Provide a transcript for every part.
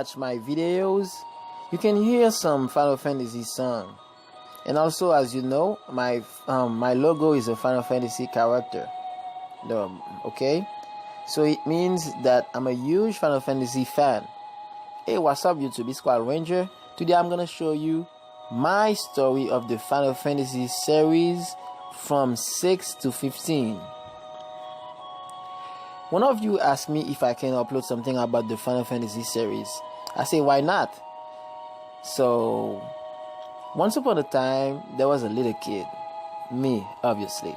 watch my videos, you can hear some Final Fantasy song. And also, as you know, my logo is a Final Fantasy character. Okay, so it means that I'm a huge Final Fantasy fan. Hey, what's up YouTube? It's Squad Ranger. Today I'm gonna show you my story of the Final Fantasy series from 6 to 15. One of you asked me if I can upload something about the Final Fantasy series. I say, why not? So, once upon a time, there was a little kid. Me, obviously.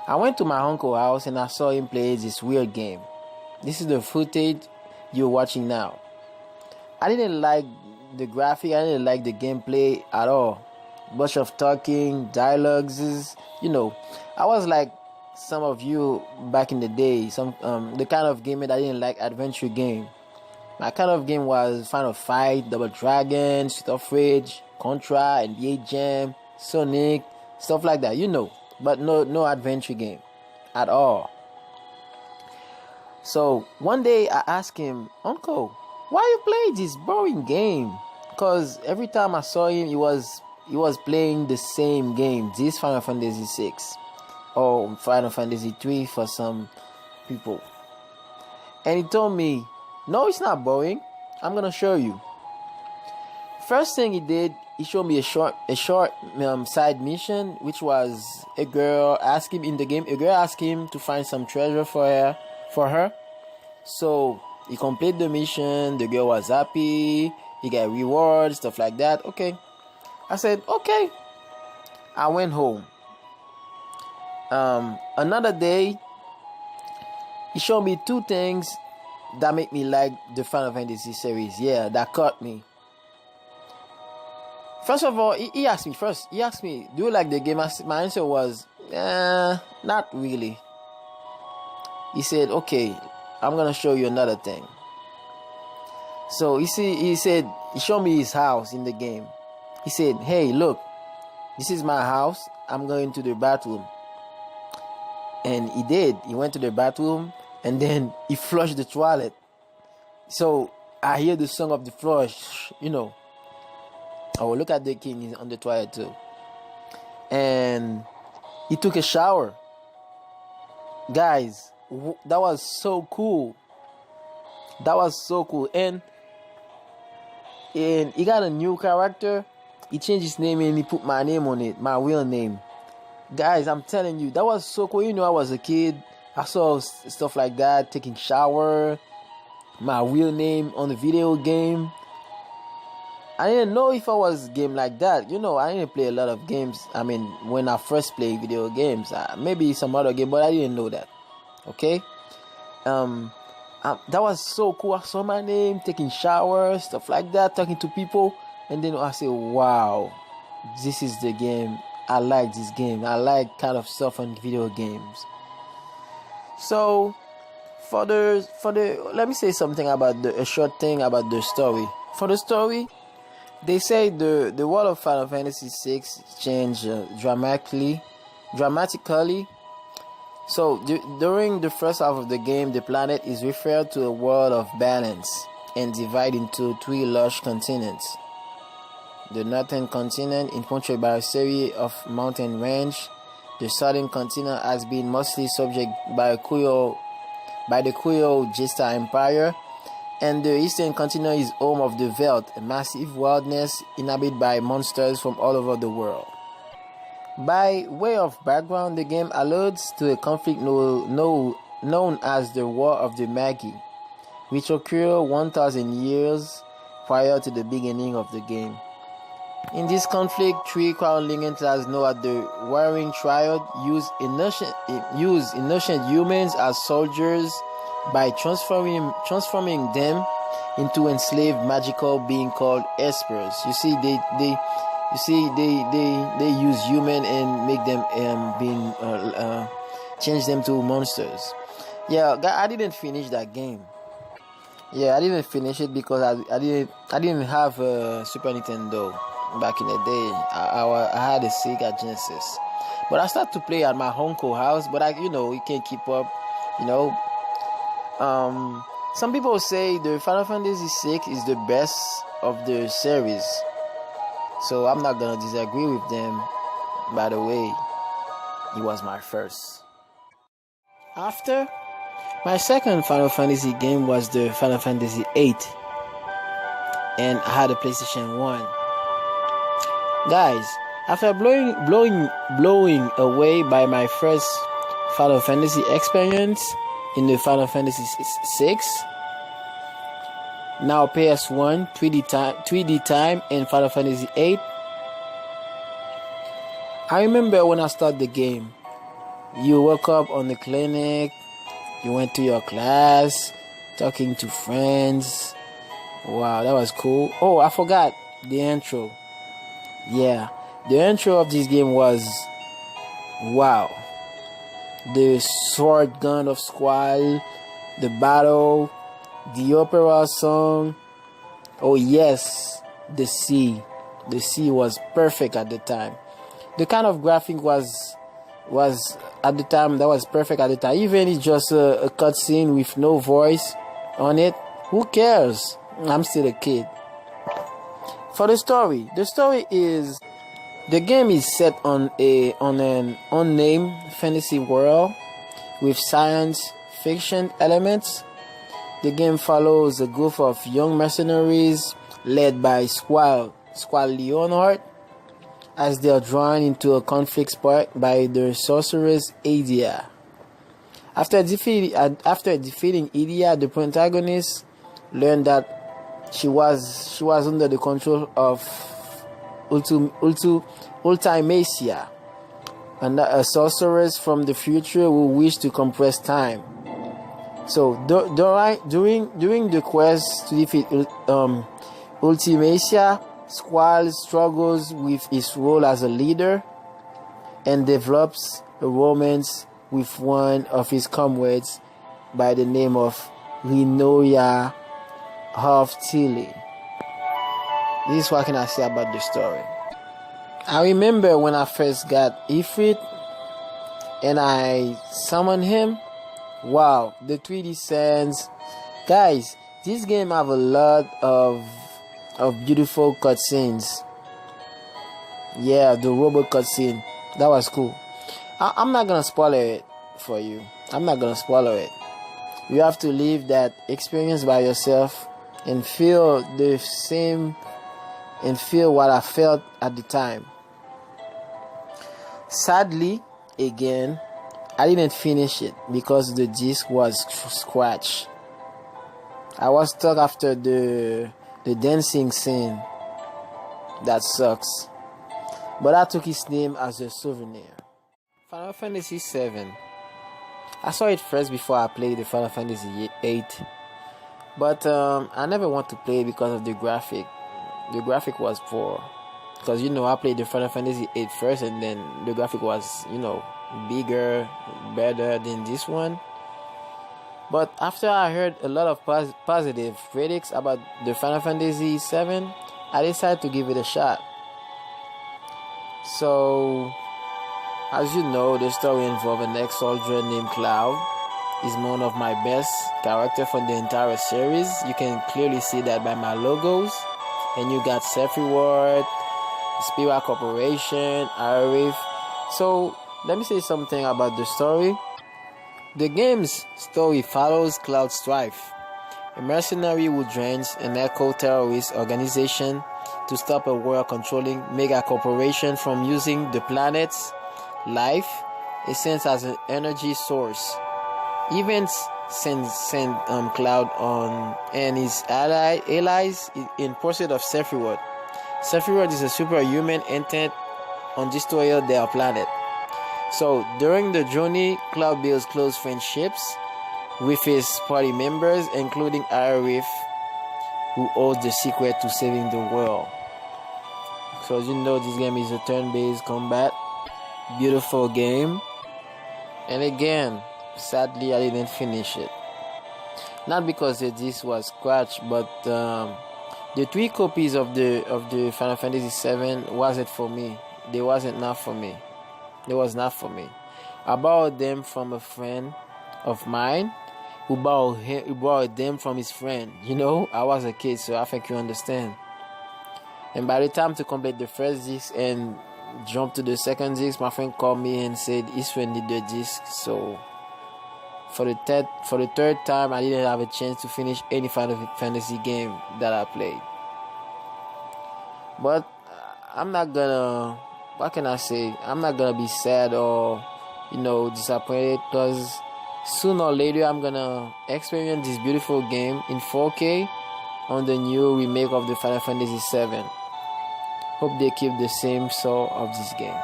I went to my uncle's house and I saw him play this weird game. This is the footage you're watching now. I didn't like the graphic, I didn't like the gameplay at all. Bunch of talking, dialogues, I was like some of you back in the day, the kind of game that I didn't like, adventure game. My kind of game was Final Fight, Double Dragon, Street of Rage, Contra, NBA Jam, Sonic, stuff like that, but no adventure game at all. So one day I asked him, Uncle, why you play this boring game? Because every time I saw him, he was playing the same game, this Final Fantasy 6 or Final Fantasy 3 for some people. And he told me, no, it's not boring. I'm gonna show you. First thing he did, he showed me a short side mission, which was a girl asked him in the game. A girl asked him to find some treasure for her. So he completed the mission. The girl was happy. He got rewards, stuff like that. Okay, I said okay. I went home. Another day, he showed me two things that make me like the Final Fantasy series. Yeah, that caught me. First of all, he asked me, do you like the game? My answer was, not really. He said, okay, I'm gonna show you another thing. So he showed me his house in the game. He said, hey, look, this is my house. I'm going to the bathroom. And he did. He went to the bathroom and then he flushed the toilet. So I hear the song of the flush, Oh, look at the king on the toilet too. And he took a shower. Guys, that was so cool. And he got a new character. He changed his name and he put my name on it, my real name. Guys, I'm telling you, that was so cool. I was a kid. I saw stuff like that, taking shower, my real name on the video game. I didn't know if I was a game like that. I didn't play a lot of games. I mean, when I first played video games, maybe some other game, but I didn't know that. Okay? That was so cool. I saw my name, taking showers, stuff like that, talking to people. And then I said, wow, this is the game. I like this game. I like kind of stuff on video games. So, for the let me say something about a short thing about the story. For the story, they say the world of Final Fantasy 6 changed dramatically. So during the first half of the game, the planet is referred to a world of balance and divided into three large continents. The northern continent is punctuated by a series of mountain ranges. The southern continent has been mostly subject by the Kuyo Jesta Empire. And the eastern continent is home of the Veldt, a massive wilderness inhabited by monsters from all over the world. By way of background, the game alludes to a conflict known as the War of the Magi, which occurred 1,000 years prior to the beginning of the game. In this conflict, three crown lieutenants known as the Warring Triad used innocent humans as soldiers by transforming them into enslaved magical being called espers. You see, they use human and make them change them to monsters. Yeah, I didn't finish that game. Yeah, I didn't finish it because I didn't have a Super Nintendo back in the day. I had a Sega Genesis, but I started to play at my uncle's house. But you can't keep up. Some people say the Final Fantasy VI is the best of the series, so I'm not gonna disagree with them. By the way, it was my first. After, my second Final Fantasy game was the Final Fantasy VIII, and I had a PlayStation 1. Guys, after blowing away by my first Final Fantasy experience in the Final Fantasy 6, now PS1, 3D time, and Final Fantasy 8. I remember when I started the game, you woke up on the clinic, you went to your class, talking to friends. Wow, that was cool. Oh, I forgot the intro. Yeah, the intro of this game was wow. The sword gun of Squall, the battle, the opera song. Oh yes, the sea. The sea was perfect at the time. The kind of graphic was at the time, that was perfect at the time. Even it's just a cutscene with no voice on it, who cares? I'm still a kid. For the story is, the game is set on an unnamed fantasy world with science fiction elements. The game follows a group of young mercenaries led by Squall Leonhardt, as they are drawn into a conflict sparked by the sorceress Adia. After defeating Adia, the protagonist learned that she was under the control of Ultimacia, and a sorceress from the future who wished to compress time. So during the quest to defeat Ultimacia, Squall struggles with his role as a leader and develops a romance with one of his comrades by the name of Rinoya Half-Tilly. This is what can I say about the story. I remember when I first got Ifrit and I summoned him. Wow, the 3D scenes. Guys, this game have a lot of beautiful cutscenes. Yeah, the robot cutscene, that was cool. I'm not gonna spoil it for you. I'm not gonna spoil it. You have to live that experience by yourself and feel the same and feel what I felt at the time. Sadly, again, I didn't finish it because the disc was scratched. I was stuck after the dancing scene. That sucks. But I took his name as a souvenir. Final Fantasy 7. I saw it first before I played the Final Fantasy 8. But I never want to play it because of the graphic. The graphic was poor. Because I played the Final Fantasy 8 first, and then the graphic was, bigger, better than this one. But after I heard a lot of positive critics about the Final Fantasy 7, I decided to give it a shot. So, as you know, the story involves an ex-soldier named Cloud. He's one of my best characters from the entire series. You can clearly see that by my logos. And you got Sephiroth, Spira Corporation, Arif. So, let me say something about the story. The game's story follows Cloud Strife, a mercenary who joins an eco-terrorist organization to stop a world-controlling mega-corporation from using the planet's life essence as an energy source. Events send Cloud on and his allies in pursuit of Sephiroth. Sephiroth is a superhuman intent on destroying their planet. So, during the journey, Cloud builds close friendships with his party members, including Arif, who holds the secret to saving the world. So, as you know, this game is a turn-based combat. Beautiful game. And again, sadly, I didn't finish it. Not because the disc was scratched, but the 3 copies of the Final Fantasy 7 wasn't for me. They wasn't not for me. It was not for me. I borrowed them from a friend of mine, who borrowed them from his friend. You know, I was a kid, so I think you understand. And by the time to complete the first disc and jump to the second disc, my friend called me and said his friend did the disc. So for the third time, I didn't have a chance to finish any Final Fantasy game that I played. But I'm not gonna, what can I say? I'm not gonna be sad or, disappointed, because sooner or later I'm gonna experience this beautiful game in 4K on the new remake of the Final Fantasy 7. Hope they keep the same soul of this game.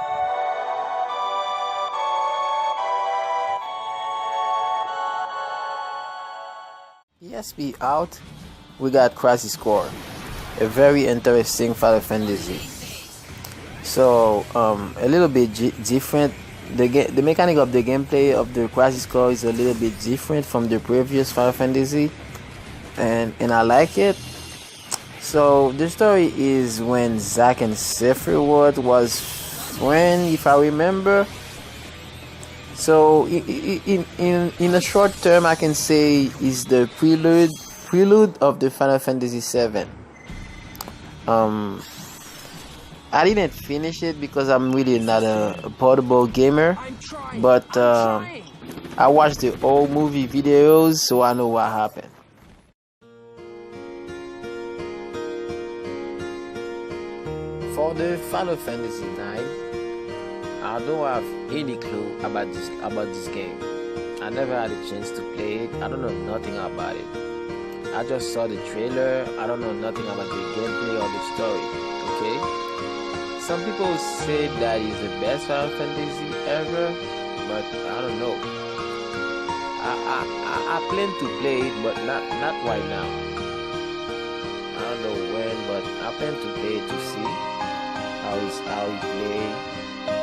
PSP out, we got Crisis Core, a very interesting Final Fantasy. So a little bit different. The mechanic of the gameplay of the Crisis Core is a little bit different from the previous Final Fantasy, and I like it. So the story is when Zack and Sephiroth was friends, if I remember. So in a short term, I can say is the prelude of the Final Fantasy 7. I didn't finish it because I'm really not a portable gamer, but I watched the old movie videos, so I know what happened. For the Final Fantasy 9, I don't have any clue about this game. I never had a chance to play it. I don't know nothing about it. I just saw the trailer. I don't know nothing about the gameplay or the story. Okay? Some people say that it's the best Final Fantasy ever, but I don't know. I plan to play it, but not right now. I don't know when, but I plan to play it to see how it play,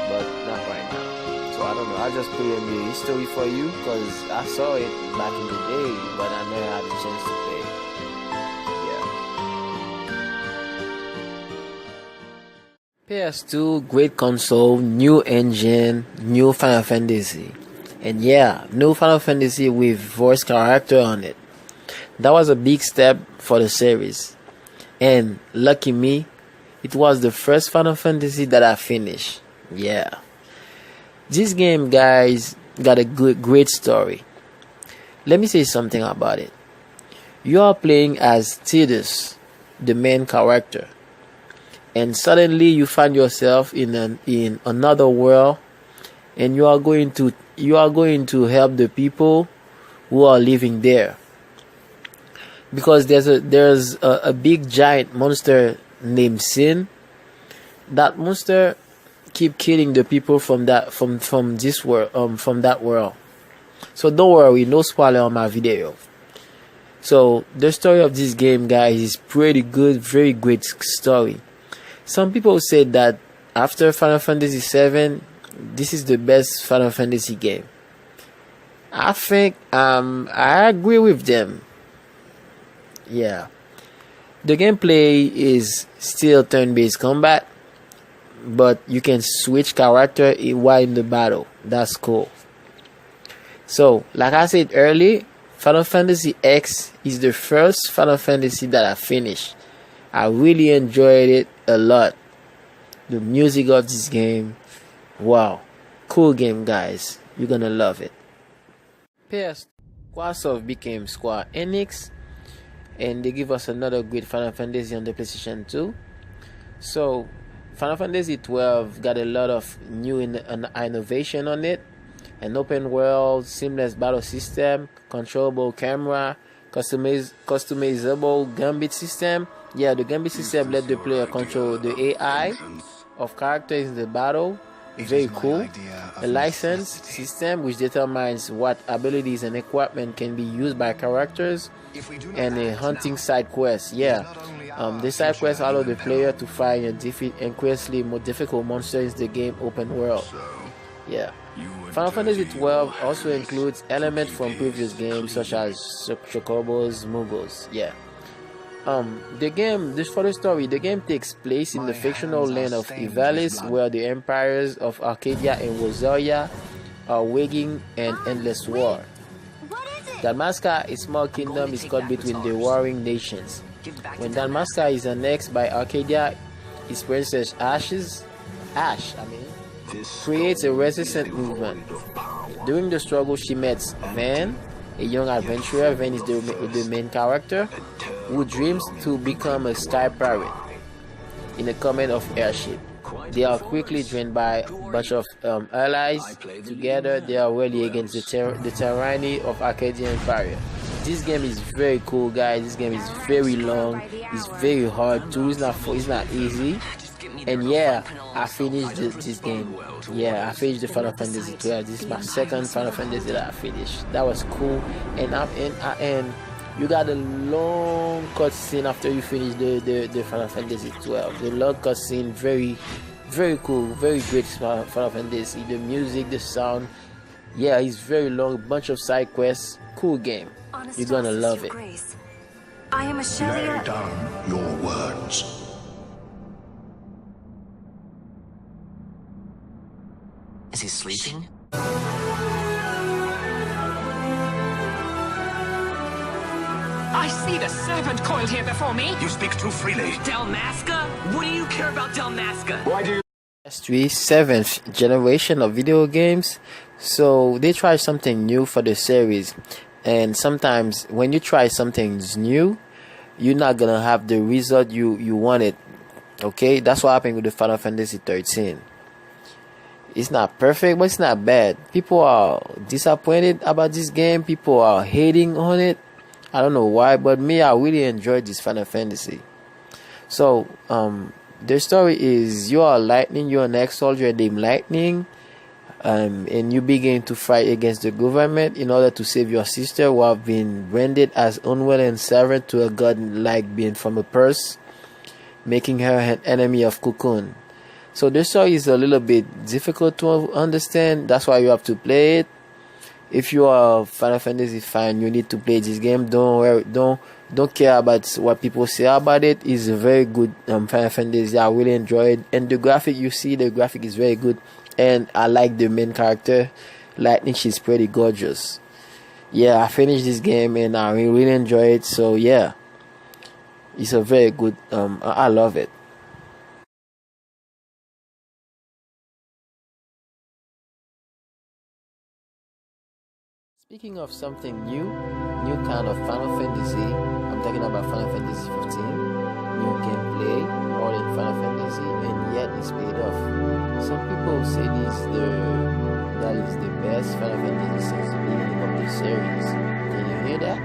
but not right now. So I don't know. I just put it in the history for you because I saw it back in the day, but I never had a chance to play it. Yeah. PS2, great console, new engine, new Final Fantasy, and yeah, new Final Fantasy with voice character on it. That was a big step for the series, and lucky me, it was the first Final Fantasy that I finished. Yeah. This game, guys, got a great story. Let me say something about it. You are playing as Tidus, the main character, and suddenly you find yourself in another world, and you are going to help the people who are living there, because there's a big giant monster named Sin. That monster keep killing the people from that world. So don't worry, no spoiler on my video. So the story of this game, guys, is pretty good, very great story. Some people said that after Final Fantasy 7, this is the best Final Fantasy game. I think I agree with them. Yeah. The gameplay is still turn-based combat, but you can switch character while in the battle. That's cool. So, like I said earlier, Final Fantasy X is the first Final Fantasy that I finished. I really enjoyed it a lot. The music of this game, wow, cool game, guys. You're gonna love it. PS Squaresoft became Square Enix, and they give us another great Final Fantasy on the PlayStation 2. So Final Fantasy 12 got a lot of new innovation on it. An open world, seamless battle system, controllable camera, customizable gambit system. Yeah, the gambit system let the player control the AI of characters in the battle. Very cool. A license system which determines what abilities and equipment can be used by characters, and a hunting side quest. Yeah, the side quest allow the player to find and defeat increasingly more difficult monsters in the game open world. Yeah. Final Fantasy 12 also includes elements from previous games such as Chocobos, Muggles. Yeah. For the story, the game takes place in the fictional land of Ivalice, where the empires of Arcadia and Rosaria are waging an endless war. Dalmasca, a small kingdom, is caught between the warring nations. When Dalmasca is annexed by Arcadia, its princess Ash, creates a resistant movement. During the struggle, she meets Van, a young adventurer. Van is the main character, who dreams to become a sky pirate in a command of airship. They are quickly joined by a bunch of allies. Together, they are rally against the tyranny of Arcadian Empire. This game is very cool, guys. This game is very long. It's very hard too. It's not easy. And yeah, I finished this game. Yeah, I finished the Final Fantasy 12. This is my second Final Fantasy that I finished. That was cool. And you got a long cutscene after you finish the Final Fantasy 12. The long cutscene, very, very cool, very great Final Fantasy. The music, the sound, yeah, it's very long. Bunch of side quests. Cool game. You're gonna love it. I am a Lay down your words. Is he sleeping? I see the serpent coiled here before me. You speak too freely. Dalmasca? What do you care about Dalmasca? Why do you? PS3 7th generation of video games. So they try something new for the series, and sometimes when you try something new, you're not gonna have the result you wanted. Okay, that's what happened with the Final Fantasy 13. It's not perfect, but it's not bad. People are disappointed about this game. People are hating on it. I don't know why, but me, I really enjoyed this Final Fantasy. So the story is you are Lightning, you're an ex-soldier named Lightning, and you begin to fight against the government in order to save your sister, who have been branded as unwilling servant to a god-like being from a purse, making her an enemy of Cocoon. So the story is a little bit difficult to understand. That's why you have to play it. If you are a Final Fantasy fan, you need to play this game. Don't care about what people say about it. It's a very good Final Fantasy. I really enjoy it. And the graphic, the graphic is very good. And I like the main character, Lightning. She's pretty gorgeous. Yeah, I finished this game and I really enjoy it. So yeah, it's a very good. I love it. Speaking of something new kind of Final Fantasy, I'm talking about Final Fantasy 15, new gameplay, more than Final Fantasy, and yet it's paid off. Some people say that is the best Final Fantasy since the beginning of the series. Can you hear that?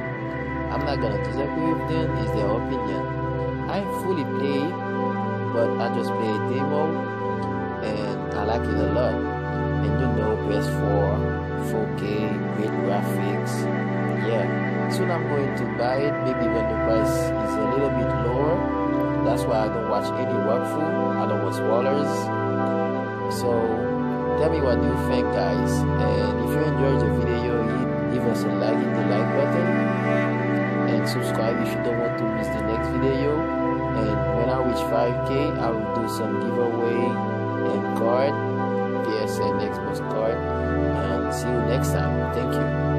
I'm not gonna disagree with them, it's their opinion. I fully played, but I just played demo, and I like it a lot. And you know, PS4, 4K, great graphics. Yeah, soon I'm going to buy it, maybe when the price is a little bit lower. That's why I don't watch any walkthrough, I don't watch spoilers. So tell me what you think, guys, and if you enjoyed the video, give us a like, hit the like button, and subscribe if you don't want to miss the next video. And when I reach 5K, I will do some giveaway and card, PSN Xbox card. And see you next time. Thank you.